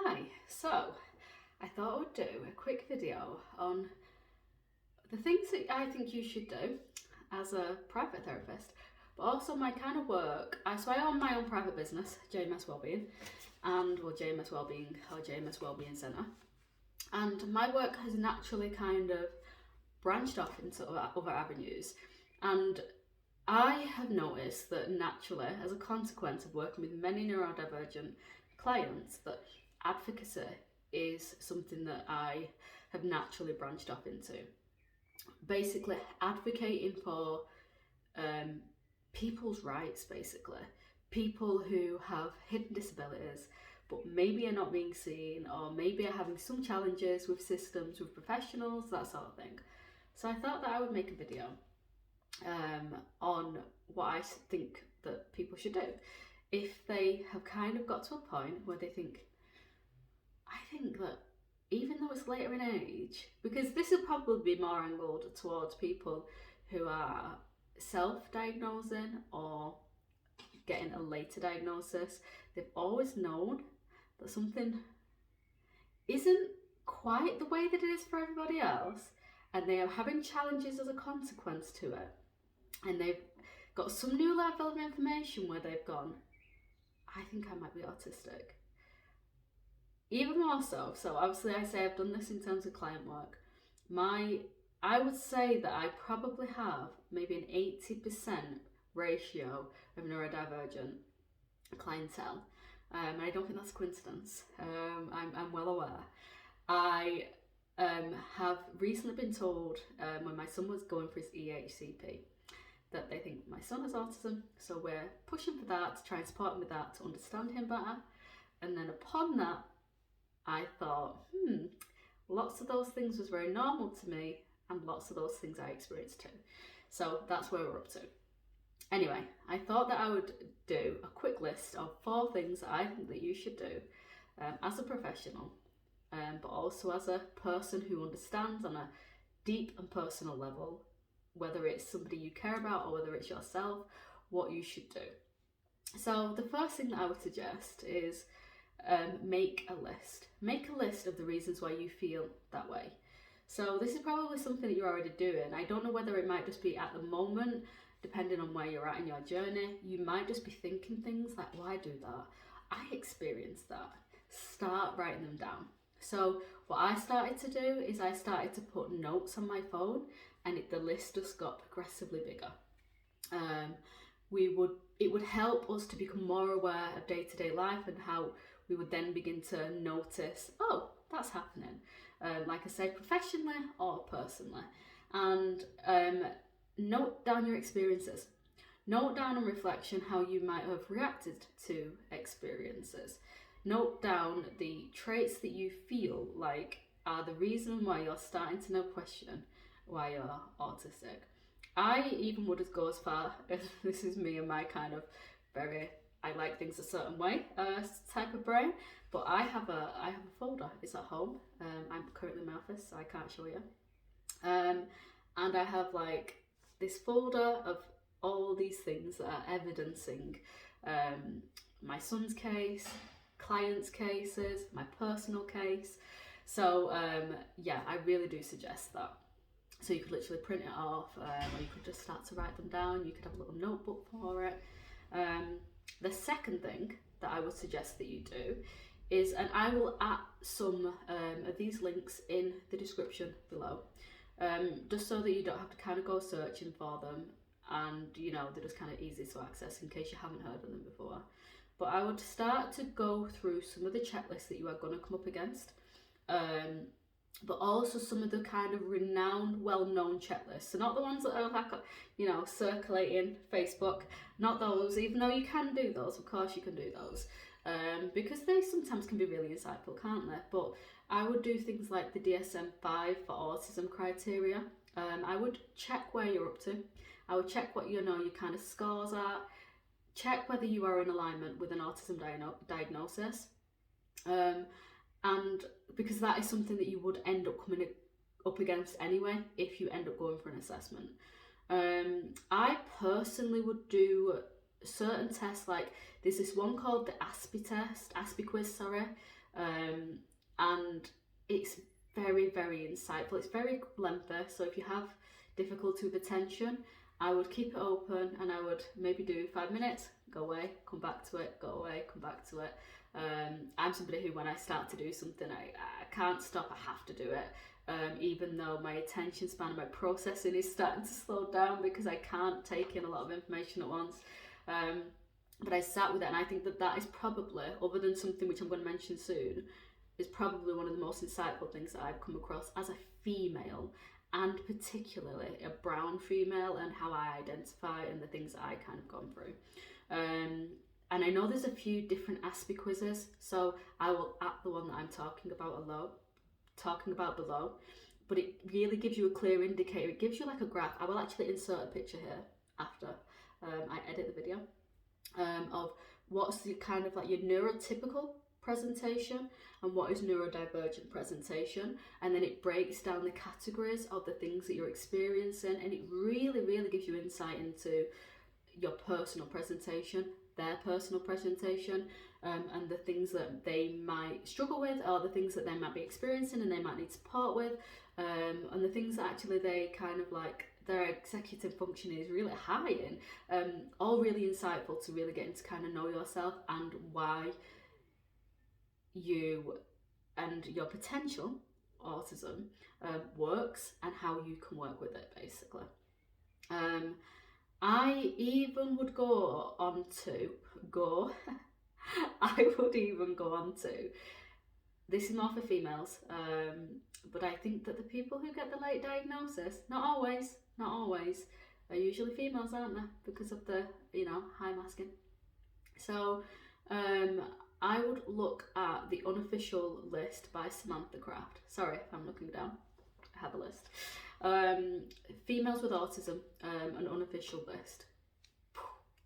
Hi, so I thought I would do a quick video on the things that I think you should do as a private therapist, but also my kind of work. So I own my own private business, JMS Wellbeing, JMS Wellbeing or JMS Wellbeing Centre, and my work has naturally kind of branched off into other avenues, and I have noticed that naturally, as a consequence of working with many neurodivergent clients, that advocacy is something that I have naturally branched off into. Basically, advocating for people's rights, basically. People who have hidden disabilities but maybe are not being seen, or maybe are having some challenges with systems, with professionals, that sort of thing. So I thought that I would make a video on what I think that people should do if they have kind of got to a point where they think, I think that even though it's later in age, because this will probably be more angled towards people who are self-diagnosing or getting a later diagnosis, they've always known that something isn't quite the way that it is for everybody else, and they are having challenges as a consequence to it, and they've got some new level of information where they've gone, I think I might be autistic. Even more so obviously I say I've done this in terms of client work. I would say that I probably have maybe an 80% ratio of neurodivergent clientele. And I don't think that's a coincidence. I'm well aware. I have recently been told when my son was going for his EHCP that they think my son has autism, so we're pushing for that to try and support him with that, to understand him better. And then upon that, I thought, lots of those things was very normal to me, and lots of those things I experienced too. So that's where we're up to. Anyway, I thought that I would do a quick list of 4 things that I think that you should do as a professional, but also as a person who understands on a deep and personal level, whether it's somebody you care about or whether it's yourself, what you should do. So the first thing that I would suggest is make a list. Make a list of the reasons why you feel that way. So this is probably something that you're already doing. I don't know whether it might just be at the moment, depending on where you're at in your journey. You might just be thinking things like, why do that? I experienced that. Start writing them down. So what I started to do is I started to put notes on my phone, and the list just got progressively bigger. It would help us to become more aware of day-to-day life, and how we would then begin to notice, oh, that's happening. Like I said, professionally or personally. And note down your experiences. Note down on reflection how you might have reacted to experiences. Note down the traits that you feel like are the reason why you're starting to now question why you're autistic. I even would go as far as, this is me and my kind of very, I like things a certain way type of brain, but I have a folder. It's at home. I'm currently in my office, so I can't show you. And I have like this folder of all these things that are evidencing my son's case, clients' cases, my personal case. So yeah, I really do suggest that. So you could literally print it off, or you could just start to write them down. You could have a little notebook for it. The second thing that I would suggest that you do is, and I will add some of these links in the description below, just so that you don't have to kind of go searching for them, and they're just kind of easy to access in case you haven't heard of them before. But I would start to go through some of the checklists that you are going to come up against, but also some of the kind of renowned, well-known checklists. So not the ones that are like, circulating Facebook, not those, even though you can do those, of course you can do those, because they sometimes can be really insightful, can't they? But I would do things like the DSM-5 for autism criteria. I would check where you're up to. I would check what your kind of scores are, check whether you are in alignment with an autism diagnosis. And because that is something that you would end up coming up against anyway if you end up going for an assessment. I personally would do certain tests, like there's this one called the Aspie quiz, And it's very, very insightful. It's very lengthy, so if you have difficulty with attention, I would keep it open and I would maybe do 5 minutes, go away, come back to it, go away, come back to it. I'm somebody who, when I start to do something, I can't stop, I have to do it. Even though my attention span and my processing is starting to slow down because I can't take in a lot of information at once. But I sat with it, and I think that that is probably, other than something which I'm going to mention soon, is probably one of the most insightful things that I've come across as a female, and particularly a brown female, and how I identify and the things that I kind of gone through. And I know there's a few different Aspie quizzes, so I will add the one that I'm talking about below, but it really gives you a clear indicator. It gives you like a graph. I will actually insert a picture here after I edit the video, of what's the kind of like your neurotypical presentation and what is neurodivergent presentation, and then it breaks down the categories of the things that you're experiencing, and it really, really gives you insight into your personal presentation, their personal presentation, and the things that they might struggle with, or the things that they might be experiencing and they might need support with, and the things that actually they kind of like their executive functioning is really high in, all really insightful to really getting to kind of know yourself and why you and your potential autism works, and how you can work with it, basically. I even would go on to I would even go on to, this is more for females, but I think that the people who get the late diagnosis, not always, are usually females, aren't they? Because of the, high masking. So I would look at the unofficial list by Samantha Craft. Sorry if I'm looking down, I have a list. Females with autism, an unofficial list.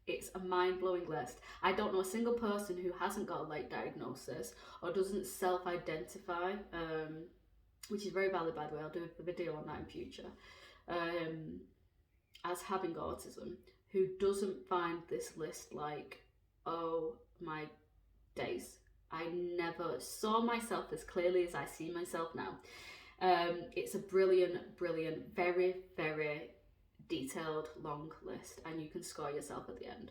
It's a mind-blowing list. I don't know a single person who hasn't got a late diagnosis or doesn't self-identify, which is very valid, by the way. I'll do a video on that in future, as having autism, who doesn't find this list like, oh my days, I never saw myself as clearly as I see myself now. It's a brilliant, very, very detailed, long list, and you can score yourself at the end.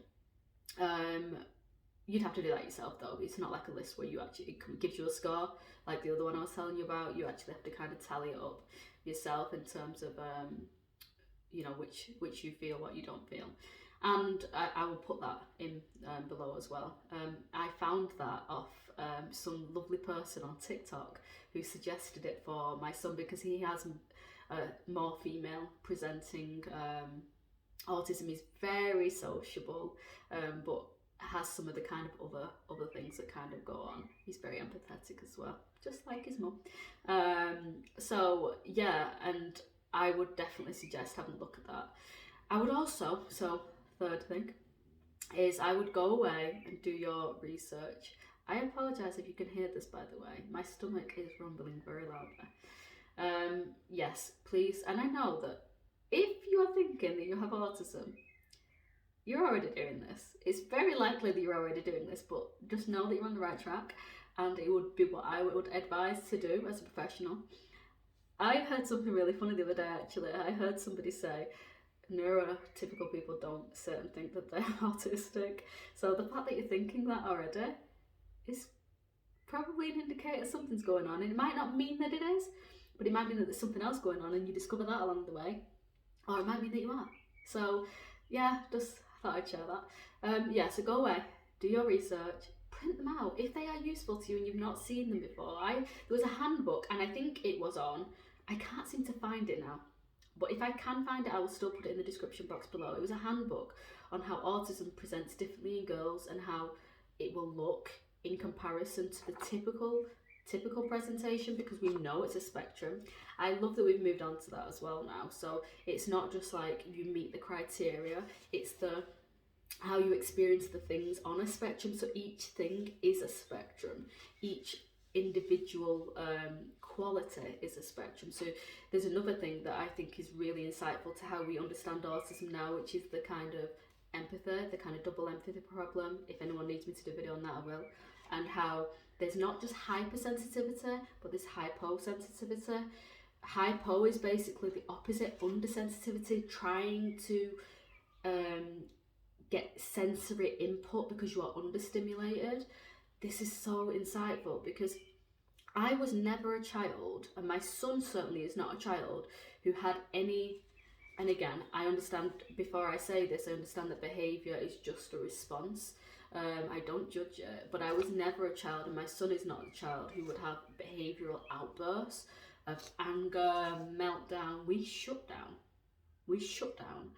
You'd have to do that yourself though. It's not like a list where it gives you a score like the other one I was telling you about. You actually have to kind of tally it up yourself in terms of which you feel, what you don't feel. And I will put that in below as well. I found that off some lovely person on TikTok who suggested it for my son, because he has more female presenting autism. He's very sociable, but has some of the kind of other things that kind of go on. He's very empathetic as well, just like his mum. So yeah, and I would definitely suggest having a look at that. I would also, third thing is, I would go away and do your research. I apologise if you can hear this, by the way. My stomach is rumbling very loudly. Yes, please. And I know that if you are thinking that you have autism, you're already doing this. It's very likely that you're already doing this, but just know that you're on the right track, and it would be what I would advise to do as a professional. I heard something really funny the other day, actually. I heard somebody say, neurotypical people don't sit and think that they're autistic. So the fact that you're thinking that already is probably an indicator something's going on. And it might not mean that it is, but it might mean that there's something else going on and you discover that along the way. Or it might mean that you are. So yeah, just thought I'd share that. So go away, do your research, print them out if they are useful to you and you've not seen them before. There was a handbook, and I think it was on, I can't seem to find it now, but if I can find it, I will still put it in the description box below. It was a handbook on how autism presents differently in girls and how it will look in comparison to the typical presentation, because we know it's a spectrum. I love that we've moved on to that as well now. So it's not just like you meet the criteria, it's how you experience the things on a spectrum. So each thing is a spectrum. Each individual quality is a spectrum. So there's another thing that I think is really insightful to how we understand autism now, which is the kind of empathy, the kind of double empathy problem. If anyone needs me to do a video on that, I will. And how there's not just hypersensitivity, but there's hyposensitivity. Hypo is basically the opposite, undersensitivity, trying to get sensory input because you are understimulated. This is so insightful because I was never a child, and my son certainly is not a child who had any. And again, I understand, before I say this, I understand that behaviour is just a response. I don't judge it, but I was never a child, and my son is not a child who would have behavioural outbursts of anger, meltdown. We shut down. We shut down.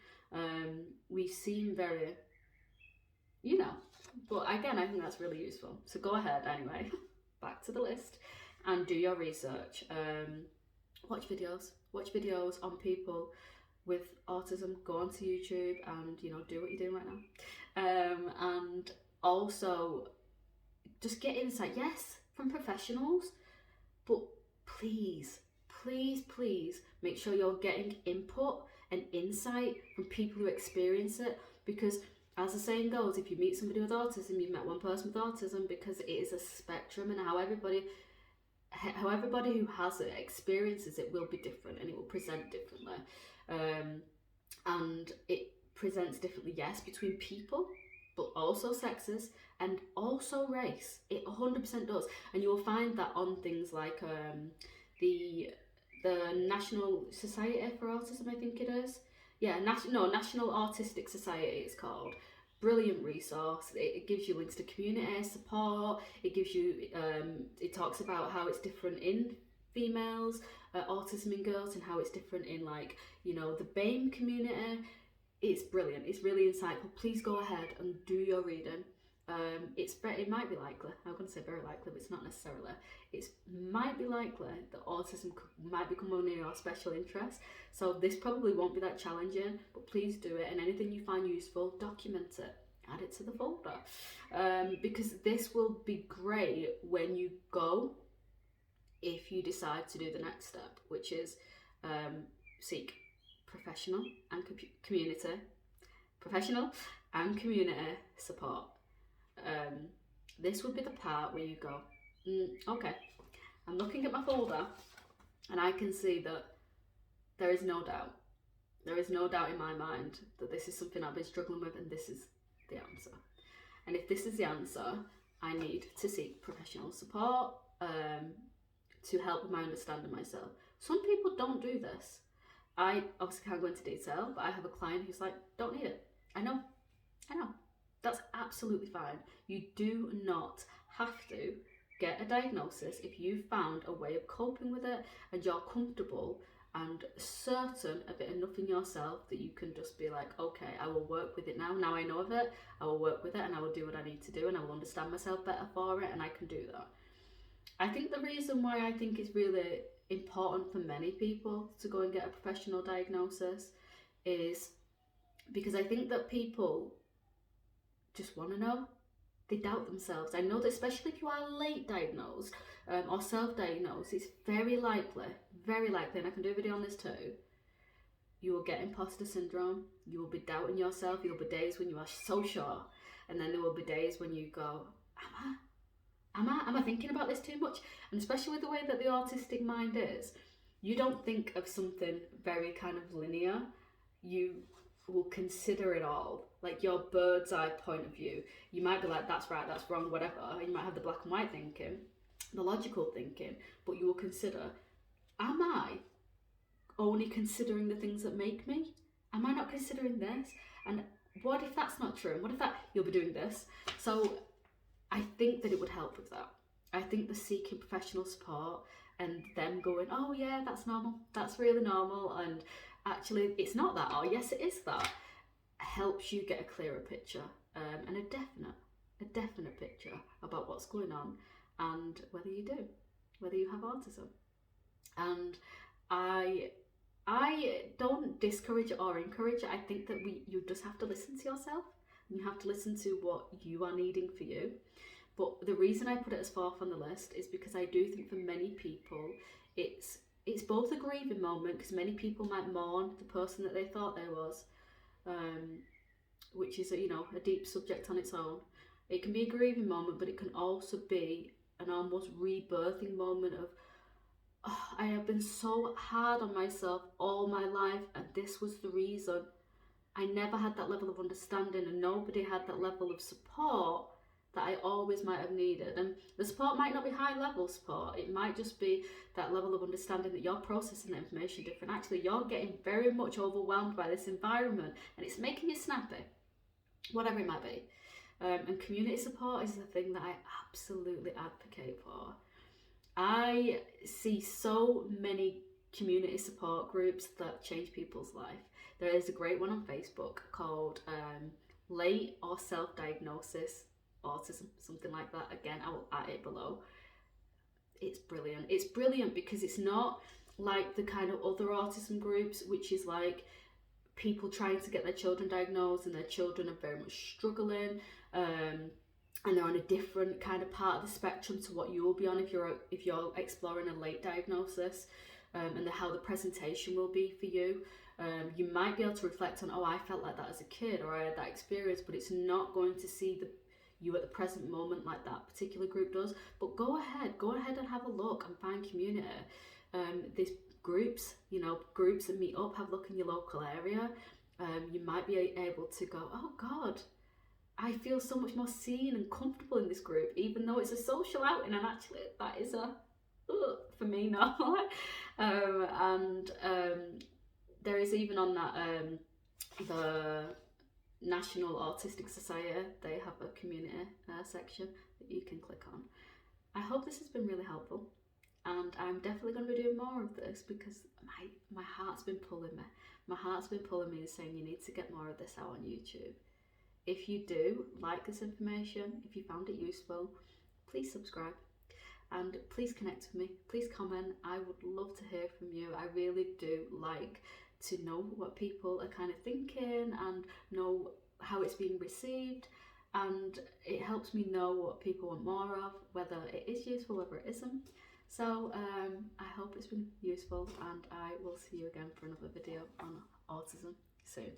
We seem very, you know, but again, I think that's really useful. So go ahead anyway, back to the list, and do your research. Watch videos on people with autism. Go onto YouTube and, you know, do what you're doing right now. And also just get insight, yes, from professionals, but please make sure you're getting input and insight from people who experience it, because as the saying goes, if you meet somebody with autism, you've met one person with autism, because it is a spectrum, and how everybody who has it experiences it will be different, and it will present differently. And it presents differently, yes, between people, but also sexes and also race. It 100% does, and you will find that on things like the National Society for Autism, I think it is. Yeah, National Autistic Society it's called. Brilliant resource. It gives you links to community support. It gives you, it talks about how it's different in females, autism in girls, and how it's different in, like, you know, the BAME community. It's brilliant. It's really insightful. Please go ahead and do your reading. It might be likely, I'm going to say very likely, but it's not necessarily. It might be likely that autism might become one of your special interests. So this probably won't be that challenging, but please do it. And anything you find useful, document it. Add it to the folder. Because this will be great when you go, if you decide to do the next step, which is seek professional and community support. This would be the part where you go, okay, I'm looking at my folder and I can see that there is no doubt in my mind that this is something I've been struggling with, and this is the answer. And if this is the answer, I need to seek professional support to help with my understanding myself. Some people don't do this. I obviously can't go into detail, but I have a client who's like, don't need it. I know. That's absolutely fine. You do not have to get a diagnosis if you've found a way of coping with it and you're comfortable and certain of it enough in yourself that you can just be like, okay, I will work with it now. Now I know of it, I will work with it, and I will do what I need to do, and I will understand myself better for it, and I can do that. I think the reason why I think it's really important for many people to go and get a professional diagnosis is because I think that people just want to know. They doubt themselves. I know that especially if you are late diagnosed or self-diagnosed, it's very likely, and I can do a video on this too, you will get imposter syndrome. You will be doubting yourself. There will be days when you are so sure, and then there will be days when you go, am I thinking about this too much? And especially with the way that the autistic mind is, you don't think of something very kind of linear. You will consider it all, like your bird's eye point of view. You might be like, that's right, that's wrong, whatever. You might have the black and white thinking, the logical thinking, but you will consider, am I only considering the things that make me? Am I not considering this? And what if that's not true? And what if that, you'll be doing this? So I think that it would help with that. I think the seeking professional support and them going, oh yeah, that's normal, that's really normal, and actually it's not that, or yes it is that, helps you get a clearer picture and a definite picture about what's going on and whether you have autism. And I don't discourage it or encourage it. I think that you just have to listen to yourself, and you have to listen to what you are needing for you. But the reason I put it as fourth on the list is because I do think for many people it's both a grieving moment, because many people might mourn the person that they thought they was, which is a deep subject on its own. It can be a grieving moment, but it can also be an almost rebirthing moment of, oh, I have been so hard on myself all my life, and this was the reason. I never had that level of understanding, and nobody had that level of support that I always might have needed. And the support might not be high level support, it might just be that level of understanding that you're processing the information different. Actually, you're getting very much overwhelmed by this environment and it's making you snappy, whatever it might be. And community support is the thing that I absolutely advocate for. I see so many community support groups that change people's life. There is a great one on Facebook called Late or Self-Diagnosis Autism, something like that. Again, I will add it below. It's brilliant. It's brilliant because it's not like the kind of other autism groups, which is like people trying to get their children diagnosed and their children are very much struggling. And they're on a different kind of part of the spectrum to what you will be on if you're exploring a late diagnosis, and how the presentation will be for you. You might be able to reflect on, oh, I felt like that as a kid, or I had that experience, but it's not going to see you at the present moment like that particular group does. But go ahead and have a look and find community. There's groups, groups that meet up, have a look in your local area. You might be able to go, oh God, I feel so much more seen and comfortable in this group, even though it's a social outing, and actually that is for me now. There is even on that the National Autistic Society, they have a community section that you can click on. I hope this has been really helpful, and I'm definitely going to be doing more of this because my heart's been pulling me. My heart's been pulling me and saying you need to get more of this out on YouTube. If you do like this information, if you found it useful, please subscribe and please connect with me. Please comment. I would love to hear from you. I really do like to know what people are kind of thinking and know how it's being received, and it helps me know what people want more of, whether it is useful, whether it isn't. So I hope it's been useful, and I will see you again for another video on autism soon.